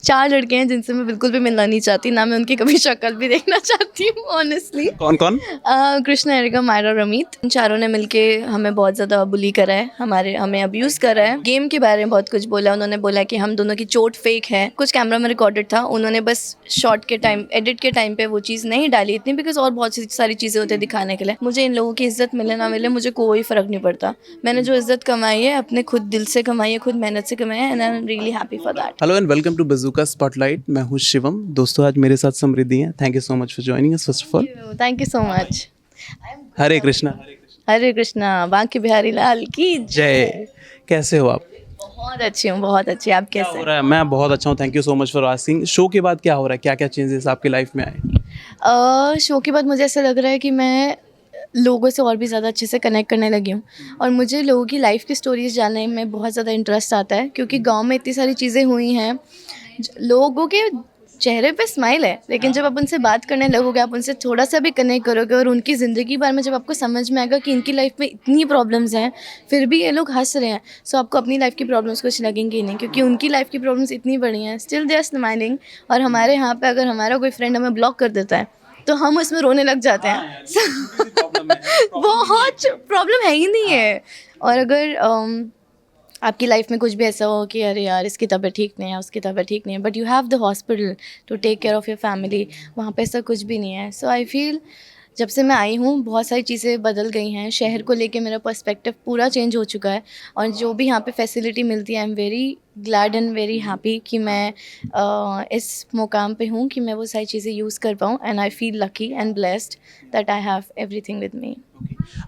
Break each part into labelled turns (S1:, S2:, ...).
S1: 4 लड़के हैं जिनसे मैं बिल्कुल भी मिलना नहीं चाहती, ना मैं उनकी कभी शक्ल भी देखना चाहती हूँ ऑनेस्टली।
S2: कौन कौन?
S1: कृष्णा, एरिका, मायरा, रमीत, इन चारों ने मिलके हमें बहुत ज़्यादा बुली करा है, हमें अब्यूज़ करा है, गेम के बारे में बहुत कुछ बोला। उन्होंने बोला कि हम दोनों की चोट फेक है, कुछ कैमरा में रिकॉर्डेड था, उन्होंने बस शॉट के टाइम, एडिट के टाइम पे वो चीज़ नहीं डाली इतनी, बिकॉज और बहुत सारी चीज़ें होती है दिखाने के लिए। मुझे इन लोगों की इज्जत मिले ना मिले मुझे कोई फ़र्क नहीं पड़ता। मैंने जो इज्जत कमाई है अपने खुद दिल से कमाई है, खुद मेहनत से कमाई है, and I am really happy for that.
S2: Hello and welcome to Bazooka spotlight. मैं हूँ शिवम। दोस्तों, आज मेरे साथ समृद्धि हैं। Thank you so much for joining us first of all.
S1: Thank you so much.
S2: Hare Krishna.
S1: Hare Krishna, Banke Bihari Lal की
S2: जय। कैसे हो आप?
S1: बहुत अच्छी हूँ, बहुत अच्छी। आप
S2: क्या
S1: कैसे
S2: हो रहा है? मैं बहुत अच्छा हूँ, thank you so much for asking. Show के बाद क्या हो रहा है? क्या क्या चेंजेस आपकी लाइफ में आए?
S1: शो के बाद मुझे ऐसा लग रहा है कि मैं लोगों से और भी ज़्यादा अच्छे से कनेक्ट करने लगी हूँ, और मुझे लोगों की लाइफ की स्टोरीज जानने में बहुत ज़्यादा इंटरेस्ट आता है, क्योंकि गांव में इतनी सारी चीज़ें हुई हैं। लोगों के चेहरे पे स्माइल है, लेकिन जब आप उनसे बात करने लगोगे, आप उनसे थोड़ा सा भी कनेक्ट करोगे और उनकी ज़िंदगी के बारे में जब आपको समझ में आएगा कि इनकी लाइफ में इतनी प्रॉब्लम्स हैं, फिर भी ये लोग हंस रहे हैं, सो आपको अपनी लाइफ की प्रॉब्लम्स कुछ लगेंगी ही नहीं, क्योंकि उनकी लाइफ की प्रॉब्लम्स इतनी बड़ी हैं, स्टिल दे आर स्माइलिंग। और हमारे यहाँ पे अगर हमारा कोई फ्रेंड हमें ब्लॉक कर देता है तो हम उसमें रोने लग जाते हैं। बहुत प्रॉब्लम है ही नहीं है। और अगर आपकी लाइफ में कुछ भी ऐसा हो कि अरे यार इसकी तबीयत ठीक नहीं है, उसकी तबीयत ठीक नहीं है, but you have the hospital to take care of your family, वहाँ पे ऐसा कुछ भी नहीं है। सो आई फील जब से मैं आई हूँ बहुत सारी चीज़ें बदल गई हैं, शहर को लेके मेरा पर्सपेक्टिव पूरा चेंज हो चुका है, और जो भी यहाँ पे फैसिलिटी मिलती है आई am very glad and very happy कि मैं इस मुकाम पे हूँ कि मैं वो सारी चीज़ें यूज़ कर पाऊँ, and I feel lucky and blessed that I have everything with me.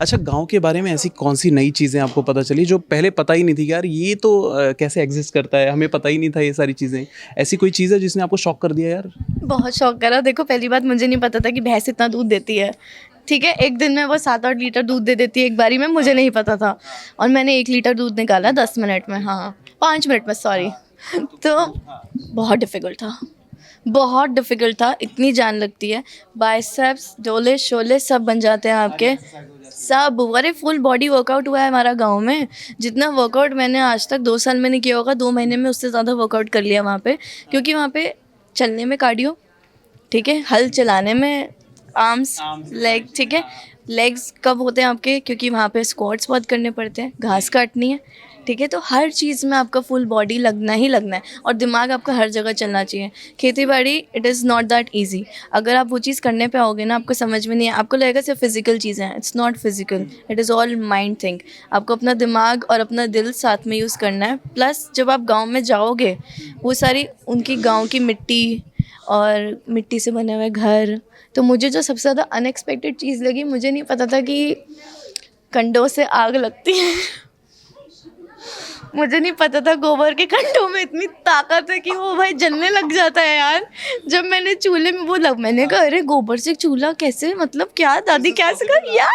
S2: अच्छा, गांव के बारे में ऐसी कौन सी नई चीज़ें आपको पता चली जो पहले पता ही नहीं थी कि यार ये तो कैसे एग्जिस्ट करता है, हमें पता ही नहीं था ये सारी चीज़ें। ऐसी कोई चीज़ है जिसने आपको शॉक कर दिया यार?
S1: बहुत शौक करा। देखो, पहली बात मुझे नहीं पता था कि भैंस इतना दूध देती है। ठीक है, एक दिन में वो 7-8 लीटर दूध दे देती है एक बारी में, मुझे नहीं पता था, और मैंने 1 लीटर दूध निकाला 10 मिनट में, हाँ 5 मिनट में, सॉरी। तो बहुत डिफ़िकल्ट था, बहुत डिफ़िकल्ट था। इतनी जान लगती है, बाइसेप्स, डोले शोले सब बन जाते हैं आपके, सब। अरे फुल बॉडी वर्कआउट हुआ है हमारा गांव में। जितना वर्कआउट मैंने आज तक 2 साल में नहीं किया होगा, 2 महीने में उससे ज़्यादा वर्कआउट कर लिया वहाँ पे, क्योंकि वहाँ पे चलने में कार्डियो, ठीक है, हल चलाने में आर्म्स, लेग, ठीक है। लेग्स कब होते हैं आपके? क्योंकि वहाँ पे स्क्वाट्स बहुत करने पड़ते हैं, घास काटनी है, ठीक है। तो हर चीज़ में आपका फुल बॉडी लगना ही लगना है, और दिमाग आपका हर जगह चलना चाहिए। खेती बाड़ी, it is not that easy. अगर आप वो चीज़ करने पे आओगे ना, आपको समझ में नहीं है, आपको लगेगा सिर्फ फिजिकल चीज़ें हैं। It's not physical, it is all mind thing. आपको अपना दिमाग और अपना दिल साथ में यूज़ करना है। प्लस जब आप गाँव में जाओगे, वो सारी उनकी गाँव की मिट्टी और मिट्टी से बने हुए घर, तो मुझे जो सबसे ज़्यादा अनएक्सपेक्टेड चीज़ लगी, मुझे नहीं पता था कि कंडों से आग लगती है। मुझे नहीं पता था गोबर के कंडों में इतनी ताकत है कि वो भाई जलने लग जाता है यार। जब मैंने चूल्हे में मैंने कहा अरे गोबर से चूल्हा कैसे, मतलब क्या दादी कैसे कर, या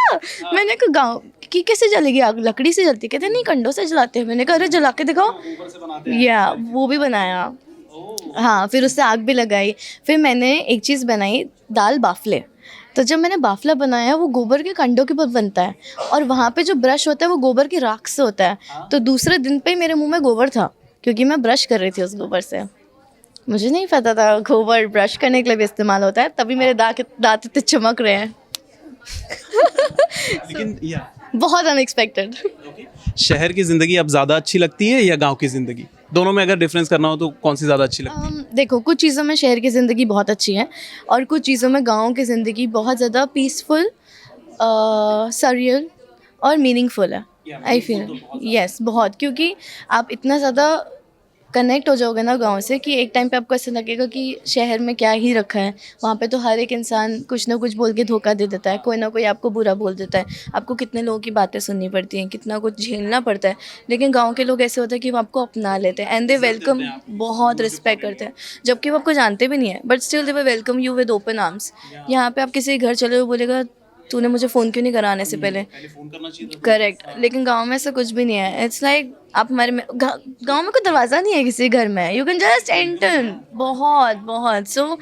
S1: मैंने कहा गाँव की कैसे जलेगी आग, लकड़ी से जलती? कहते नहीं, कंडों से जलाते हैं। मैंने कहा अरे जला के दिखाओ, या वो भी बनाया, हाँ, फिर उससे आग भी लगाई। फिर मैंने एक चीज़ बनाई, दाल बाफले। तो जब मैंने बाफला बनाया, वो गोबर के कंडों के ऊपर बनता है, और वहाँ पे जो ब्रश होता है वो गोबर की राख से होता है। तो दूसरे दिन पे मेरे मुंह में गोबर था, क्योंकि मैं ब्रश कर रही थी उस गोबर से। मुझे नहीं पता था गोबर ब्रश करने के लिए भी इस्तेमाल होता है, तभी मेरे दांत इतने चमक रहे हैं।
S2: लेकिन
S1: बहुत अनएक्सपेक्टेड।
S2: शहर की ज़िंदगी अब ज़्यादा अच्छी लगती है या गांव की ज़िंदगी? दोनों में अगर डिफरेंस करना हो तो कौन सी ज़्यादा अच्छी लगती है?
S1: देखो, कुछ चीज़ों में शहर की ज़िंदगी बहुत अच्छी है, और कुछ चीज़ों में गाँव की ज़िंदगी बहुत ज़्यादा पीसफुल, सरियल और मीनिंगफुल है। आई फील यस, बहुत, क्योंकि आप इतना ज़्यादा कनेक्ट हो जाओगे ना गाँव से कि एक टाइम पे आपको ऐसा लगेगा कि शहर में क्या ही रखा है। वहाँ पे तो हर एक इंसान कुछ ना कुछ बोल के धोखा दे देता है, कोई ना कोई आपको बुरा बोल देता है, आपको कितने लोगों की बातें सुननी पड़ती हैं, कितना कुछ झेलना पड़ता है। लेकिन गाँव के लोग ऐसे होते हैं कि वो आपको अपना लेते हैं, एंड दे वेलकम, बहुत रिस्पेक्ट करते हैं, जबकि वो आपको जानते भी नहीं है, but still they will welcome you with open arms. यहाँ पे आप किसी घर चले हो, बोलेगा तूने मुझे फ़ोन क्यों नहीं करा आने से पहले,
S2: फ़ोन करना चाहिए।
S1: करेक्ट। लेकिन गांव में ऐसा कुछ भी नहीं है। इट्स लाइक आप हमारे में गांव में कोई दरवाज़ा नहीं है किसी घर में, यू कैन जस्ट एंटर। बहुत बहुत सो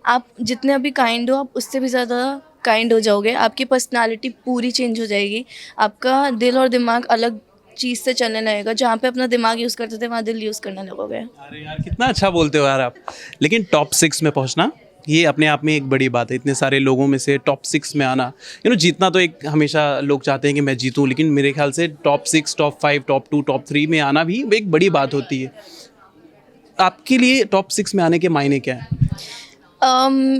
S1: आप जितने अभी काइंड हो, आप उससे भी ज़्यादा काइंड हो जाओगे। आपकी पर्सनालिटी पूरी चेंज हो जाएगी, आपका दिल और दिमाग अलग चीज़ से चलने लगेगा। जहाँ पे अपना दिमाग यूज़ करते थे वहाँ दिल यूज़ करने लगोगे।
S2: अरे यार कितना अच्छा बोलते हो यार आप। लेकिन टॉप 6 में पहुंचना ये अपने आप में एक बड़ी बात है। इतने सारे लोगों में से टॉप 6 में आना, जीतना तो एक हमेशा लोग चाहते हैं कि मैं जीतूं, लेकिन मेरे ख्याल से टॉप 6, टॉप 5, टॉप 2, टॉप 3 में आना भी एक बड़ी बात होती है। आपके लिए टॉप 6 में आने के मायने क्या है?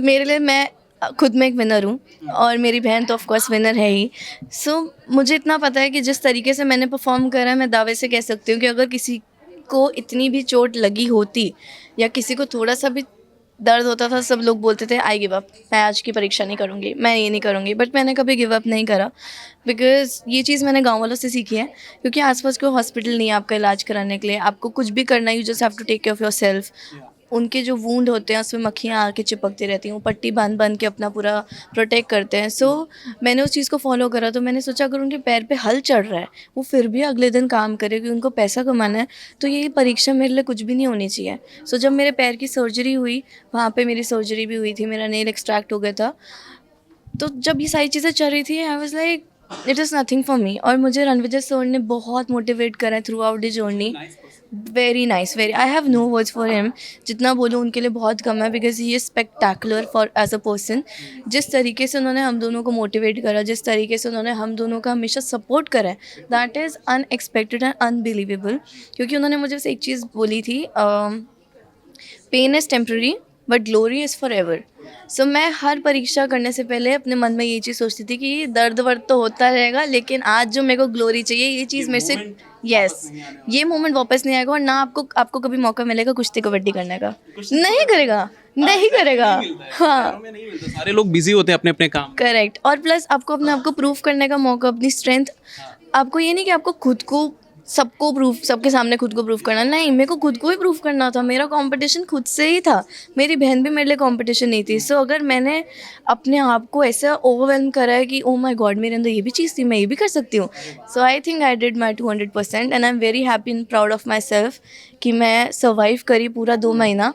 S1: मेरे लिए मैं खुद में एक विनर हूँ और मेरी बहन तो ऑफ कोर्स विनर है ही। सो मुझे इतना पता है कि जिस तरीके से मैंने परफॉर्म करा है, मैं दावे से कह सकती हूँ कि अगर किसी को इतनी भी चोट लगी होती या किसी को थोड़ा सा भी दर्द होता था, सब लोग बोलते थे आई गिव अप, मैं आज की परीक्षा नहीं करूँगी, मैं ये नहीं करूँगी, बट मैंने कभी गिव अप नहीं करा। बिकॉज ये चीज़ मैंने गांव वालों से सीखी है, क्योंकि आसपास कोई हॉस्पिटल नहीं है आपका इलाज कराने के लिए। आपको कुछ भी करना है, you just have to take care of yourself. उनके जो वूंड होते हैं उसमें मक्खियाँ आके चिपकती रहती हैं, वो पट्टी बांध बांध के अपना पूरा प्रोटेक्ट करते हैं। सो मैंने उस चीज़ को फॉलो करा। तो मैंने सोचा अगर उनके पैर पे हल चढ़ रहा है, वो फिर भी अगले दिन काम करे क्योंकि उनको पैसा कमाना है, तो ये परीक्षा मेरे लिए कुछ भी नहीं होनी चाहिए। सो जब मेरे पैर की सर्जरी हुई, वहाँ पे मेरी सर्जरी भी हुई थी, मेरा नेल एक्सट्रैक्ट हो गया था, तो जब ये सारी चीज़ें चल रही थी, I was like it is nothing for me. और मुझे रणविजय सर ने बहुत मोटिवेट करा throughout the journey. Very nice, very, I have no words for him. जितना बोलूँ उनके लिए बहुत कम है, because he is spectacular for as a person. जिस तरीके से उन्होंने हम दोनों को मोटिवेट करा, जिस तरीके से उन्होंने हम दोनों का हमेशा सपोर्ट करा है, that is unexpected and unbelievable. क्योंकि उन्होंने मुझे बस एक चीज़ बोली थी, pain is temporary but glory is forever. So मैं हर परीक्षा करने से पहले अपने मन में ये चीज़ सोचती थी कि दर्द वर्द तो होता रहेगा, लेकिन आज जो मेरे को ग्लोरी चाहिए, ये चीज़ मेरे से, यस, ये मोमेंट वापस नहीं आएगा। और ना आपको कभी मौका मिलेगा कुश्ती कबड्डी करने का, नहीं करेगा, नहीं करेगा। हाँ,
S2: सारे लोग बिजी होते हैं अपने अपने काम।
S1: करेक्ट। और प्लस आपको अपने आप को प्रूव करने का मौका, अपनी स्ट्रेंथ, आपको ये नहीं कि आपको खुद को सबको प्रूफ, सबके सामने खुद को प्रूव करना, नहीं, मेरे को खुद को ही प्रूव करना था। मेरा कंपटीशन खुद से ही था, मेरी बहन भी मेरे लिए कंपटीशन नहीं थी। सो अगर मैंने अपने आप को ऐसा ओवरवेलम करा है कि ओ माय गॉड, मेरे अंदर ये भी चीज़ थी, मैं ये भी कर सकती हूँ। So I think I did my 200% and I am very happy and proud of my self कि मैं सर्वाइव करी पूरा 2 महीना।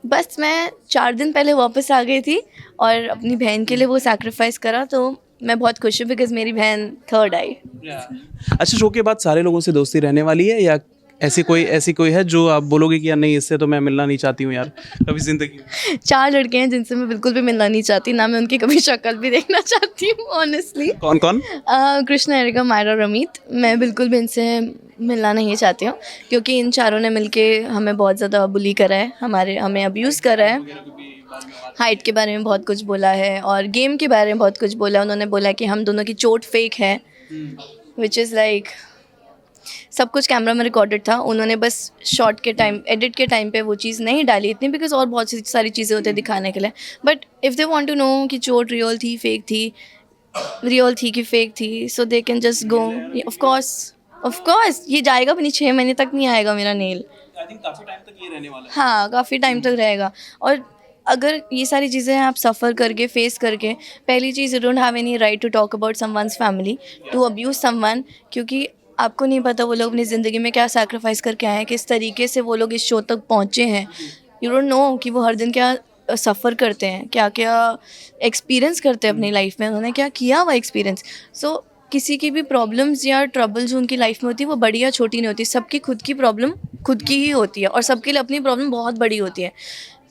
S1: बस मैं 4 दिन पहले वापस आ गई थी और अपनी बहन के लिए वो सैक्रिफाइस करा, तो मैं बहुत खुश हूँ बिकॉज मेरी बहन 3rd आई।
S2: अच्छा, शो के बाद सारे लोगों से दोस्ती रहने वाली है या ऐसी कोई है जो आप बोलोगे कि यार नहीं, इससे तो मैं मिलना नहीं चाहती हूँ यार कभी ज़िंदगी में?
S1: 4 लड़के हैं जिनसे मैं बिल्कुल भी मिलना नहीं चाहती, ना मैं उनकी कभी शक्ल भी देखना चाहती हूँ ऑनेस्टली।
S2: कौन कौन?
S1: कृष्णा, एरिका, मायरा, रमीत। मैं बिल्कुल भी इनसे मिलना नहीं चाहती हूँ, क्योंकि इन चारों ने मिलके हमें बहुत ज़्यादा बुली करा है, हमें अब्यूज़ करा है, हाइट के बारे में बहुत कुछ बोला है और गेम के बारे में बहुत कुछ बोला है। उन्होंने बोला कि हम दोनों की चोट फेक है, विच इज़ लाइक, सब कुछ कैमरा में रिकॉर्डेड था। उन्होंने बस शॉट के टाइम, एडिट के टाइम पे वो चीज़ नहीं डाली इतनी, बिकॉज और बहुत सी सारी चीज़ें होती हैं दिखाने के लिए। But if they want to know कि चोट रियल थी, फेक थी, रियल थी कि फेक थी, so they can just go. Of course ये जाएगा भी नहीं, 6 महीने तक नहीं आएगा मेरा नेल।
S2: आई थिंक काफ़ी टाइम तक ये रहने वाला है।
S1: हाँ, काफ़ी टाइम तक रहेगा। और अगर ये सारी चीज़ें आप सफ़र करके, फेस करके, पहली चीज़, you don't have any right to talk about someone's family, to abuse someone, क्योंकि आपको नहीं पता वो लोग अपनी ज़िंदगी में क्या सैक्रिफाइस करके आए हैं, किस तरीके से वो लोग इस शो तक पहुँचे हैं। यू डोंट नो कि वो हर दिन क्या सफ़र करते हैं, क्या क्या एक्सपीरियंस करते हैं अपनी लाइफ में, उन्होंने क्या किया हुआ एक्सपीरियंस। सो किसी की भी प्रॉब्लम्स या ट्रबल जो उनकी लाइफ में होती है वो बड़ी या छोटी नहीं होती, सबकी खुद की प्रॉब्लम खुद की ही होती है और सबके लिए अपनी प्रॉब्लम बहुत बड़ी होती है।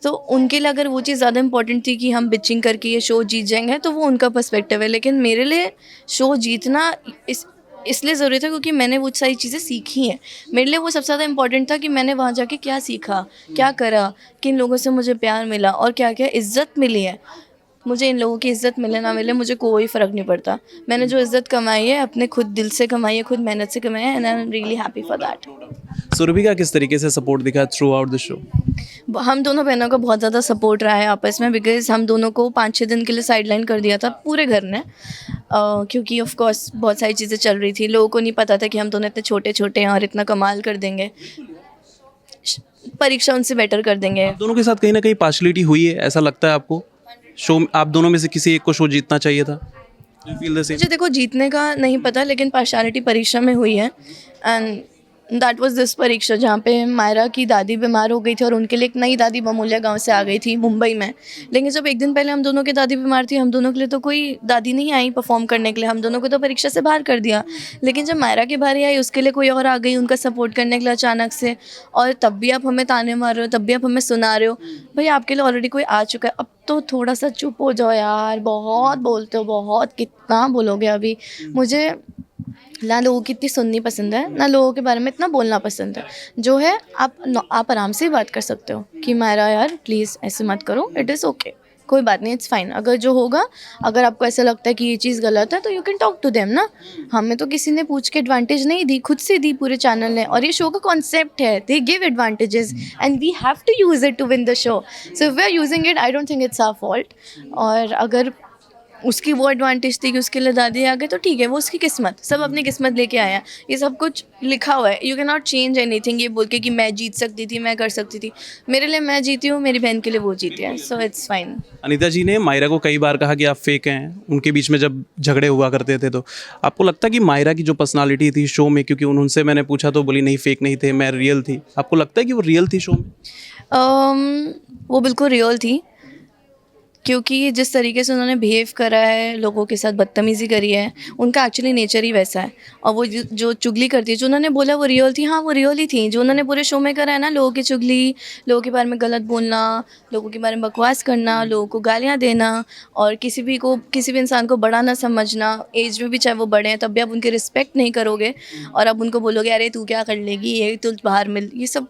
S1: तो उनके लिए अगर वो चीज़ ज़्यादा इंपॉर्टेंट थी कि हम बिचिंग करके ये शो जीत जाएंगे, तो वो उनका पर्सपेक्टिव है। लेकिन मेरे लिए शो जीतना इसलिए ज़रूरी था क्योंकि मैंने वो सारी चीज़ें सीखी हैं। मेरे लिए वो सबसे ज़्यादा इंपॉर्टेंट था कि मैंने वहाँ जाके क्या सीखा, क्या करा, किन लोगों से मुझे प्यार मिला और क्या क्या इज़्ज़त मिली है। मुझे इन लोगों की इज़्ज़त मिले ना मिले मुझे कोई फ़र्क नहीं पड़ता। मैंने जो इज़्ज़त कमाई है अपने खुद दिल से कमाई है, खुद मेहनत से कमाई है, and I am really happy for that.
S2: Surbhi का किस तरीके से सपोर्ट दिखा थ्रू आउट द शो?
S1: हम दोनों बहनों का बहुत ज़्यादा सपोर्ट रहा है आपस में, बिकॉज़ हम दोनों को 5-6 दिन के लिए साइडलाइन कर दिया था पूरे घर ने, क्योंकि ऑफ कोर्स बहुत सारी चीज़ें चल रही थी। लोगों को नहीं पता था कि हम दोनों इतने छोटे-छोटे हैं और इतना कमाल कर देंगे, परीक्षा उनसे बेटर कर देंगे।
S2: आप दोनों के साथ कहीं ना कहीं पार्शलिटी हुई है, ऐसा लगता है आपको? शो आप दोनों में से किसी एक को शो जीतना चाहिए था? You feel the same?
S1: मुझे देखो जीतने का नहीं पता, लेकिन पार्शियलिटी परीक्षा में हुई है एंड दैट वाज दिस परीक्षा, जहाँ पे मायरा की दादी बीमार हो गई थी और उनके लिए एक नई दादी बमूलिया गांव से आ गई थी मुंबई में। लेकिन जब एक दिन पहले हम दोनों की दादी बीमार थी, हम दोनों के लिए तो कोई दादी नहीं आई परफॉर्म करने के लिए, हम दोनों को तो परीक्षा से बाहर कर दिया। लेकिन जब मायरा की बारी आई, उसके लिए कोई और आ गई उनका सपोर्ट करने के लिए अचानक से, और तब भी आप हमें ताने मार रहे हो, तब भी आप हमें सुना रहे हो। भाई आपके लिए ऑलरेडी कोई आ चुका है, अब तो थोड़ा सा चुप हो जाओ यार, बहुत बोलते हो, बहुत, कितना बोलोगे अभी। मुझे ना लोगों की इतनी सुननी पसंद है, ना लोगों के बारे में इतना बोलना पसंद है। जो है आप आराम से ही बात कर सकते हो कि मायरा यार प्लीज़ ऐसे मत करो, इट इज़ ओके, कोई बात नहीं, इट्स फाइन। अगर जो होगा, अगर आपको ऐसा लगता है कि ये चीज़ गलत है तो you can talk to them ना। हमें तो किसी ने पूछ के एडवांटेज नहीं दी, खुद से दी पूरे चैनल ने, और ये शो का कॉन्सेप्ट है, they give advantages and we have to use it to win the show. So if we are using it, I don't think it's our fault. और अगर उसकी वो एडवांटेज थी कि उसके लिए दादी आ गए तो ठीक है, वो उसकी किस्मत, सब अपनी किस्मत लेके आया, ये सब कुछ लिखा हुआ है। You can not change anything ये बोल के कि मैं जीत सकती थी, मैं कर सकती थी। मेरे लिए मैं जीती हूँ, मेरी बहन के लिए वो जीती है, so it's fine.
S2: Anita ji ने मायरा को कई बार कहा कि आप फेक हैं, उनके बीच में जब झगड़े हुआ करते थे, तो आपको लगता है कि मायरा की जो पर्सनालिटी थी शो में, क्योंकि उनसे मैंने पूछा तो बोली नहीं फेक नहीं थे, मैं रियल थी, आपको लगता है कि वो रियल थी शो में?
S1: वो बिल्कुल रियल थी, क्योंकि जिस तरीके से उन्होंने बिहेव करा है, लोगों के साथ बदतमीज़ी करी है, उनका एक्चुअली नेचर ही वैसा है। और वो जो चुगली करती है, जो उन्होंने बोला वो रियल थी, हाँ वो रियल ही थी। जो उन्होंने पूरे शो में करा है ना, लोगों की चुगली, लोगों के बारे में गलत बोलना, लोगों के बारे में बकवास करना, लोगों को गालियाँ देना, और किसी भी इंसान को बड़ा ना समझना, एज में भी चाहे वो बड़े हैं तब भी आप उनकी रिस्पेक्ट नहीं करोगे, और अब उन्नको बोलोगे अरे तू क्या कर लेगी, ये तू बाहर मिल, ये सब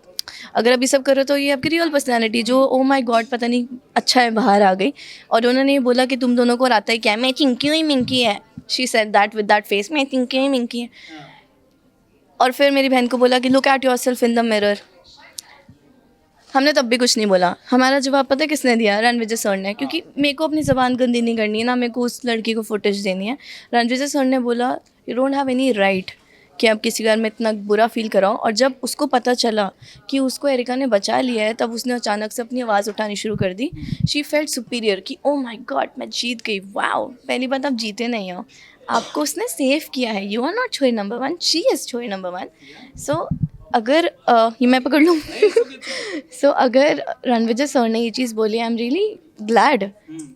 S1: अगर आप ये सब करो तो ये आपकी रियल पर्सनालिटी, जो ओ माय गॉड पता नहीं अच्छा है, बाहर आ गई। और उन्होंने ये बोला कि तुम दोनों को और आता है क्या, मैं चिंकी हुई मिंकी है, she said that with that face, मैं चिंकी हुई मिंकी है। और फिर मेरी बहन को बोला कि look at yourself in the mirror. हमने तब भी कुछ नहीं बोला। हमारा जवाब पता है किसने दिया? रणविजय सर ने, क्योंकि मेरे को अपनी ज़बान गंदी नहीं करनी है ना, मेरे को उस लड़की को फुटेज देनी है। रणविजय सर ने बोला you don't have any right कि आप किसी बारे में इतना बुरा फील कराओ। और जब उसको पता चला कि उसको एरिका ने बचा लिया है, तब उसने अचानक से अपनी आवाज़ उठानी शुरू कर दी। शी फेल्ट सुपीरियर कि ओ माय गॉड मैं जीत गई, वाओ। पहली बात, आप जीते नहीं हो, आपको उसने सेव किया है। यू आर नॉट छोरी नंबर 1, शी इज़ छोरी नंबर 1। सो अगर ये मैं पकड़ लूँ सो अगर रणविजय सर ने ये चीज़ बोली, आई एम रियली ग्लैड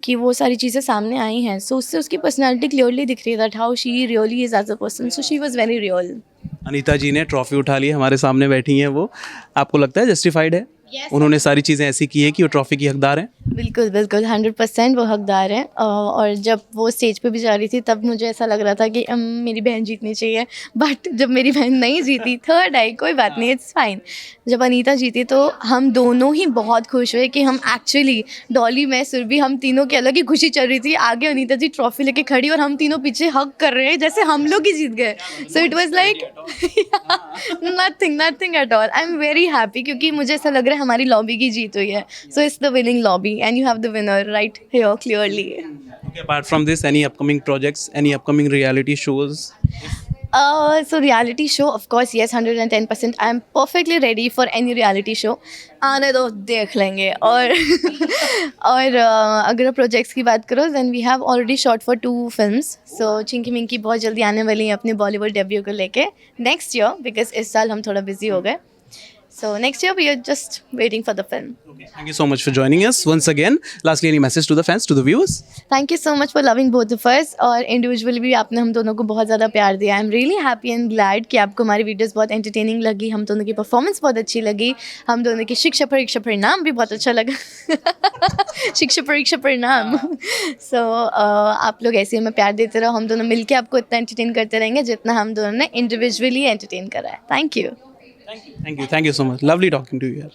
S1: कि वो सारी चीज़ें सामने आई हैं। सो उससे उसकी पर्सनालिटी क्लियरली दिख रही है, that how she really is as a person. So she was very real.
S2: Anita ji ने ट्रॉफी उठा ली, हमारे सामने बैठी हैं वो, आपको लगता है जस्टिफाइड है? उन्होंने सारी चीज़ें ऐसी की है कि वो ट्रॉफी की हकदार हैं?
S1: बिल्कुल बिल्कुल 100% वो हकदार हैं। और जब वो स्टेज पे भी जा रही थी तब मुझे ऐसा लग रहा था कि मेरी बहन जीतनी चाहिए, बट जब मेरी बहन नहीं जीती, थर्ड आई, कोई बात नहीं, इट्स फाइन। जब अनीता जीती तो हम दोनों ही बहुत खुश हुए कि हम एक्चुअली, डॉली, मैं, सुरभि, हम तीनों की अलग ही खुशी चल रही थी। आगे अनीता जी ट्रॉफी लेके खड़ी और हम तीनों पीछे हग कर रहे हैं जैसे हम लोग ही जीत गए। So it was like nothing at all. I am very happy, क्योंकि मुझे ऐसा लग रहा है हमारी लॉबी की जीत हुई है। So it's the winning lobby and you have the winner right here clearly.
S2: Okay, apart from this, any upcoming projects, any upcoming reality shows?
S1: So reality show, of course, yes, 110%. I am perfectly ready for any reality show. आने दो, देख लेंगे। और अगर projects की बात करो, then we have already shot for 2 films. So Chinki Minki बहुत जल्दी आने वाली है अपने बॉलीवुड डेब्यू को लेके नेक्स्ट ईयर, बिकॉज इस साल हम थोड़ा बिजी हो गए। So next year we are just waiting for the film.
S2: Okay, thank you so much for joining us once again. Lastly, any message to the fans, to the viewers?
S1: Thank you so much for loving both of us. और individually भी आपने हम दोनों को बहुत ज़्यादा प्यार दिया। आई am really happy and glad कि आपको हमारी वीडियोस बहुत एंटरटेनिंग लगी, हम दोनों की परफॉर्मेंस बहुत अच्छी लगी, हम दोनों की शिक्षा परीक्षा परिणाम भी बहुत अच्छा लगा शिक्षा परीक्षा परिणाम। सो आप लोग ऐसे हमें प्यार देते रहो, हम दोनों मिलके आपको इतना एंटरटेन करते रहेंगे जितना हम दोनों ने इंडिविजुअली एंटरटेन करा है। Thank you.
S2: Thank you so much. Lovely talking to you.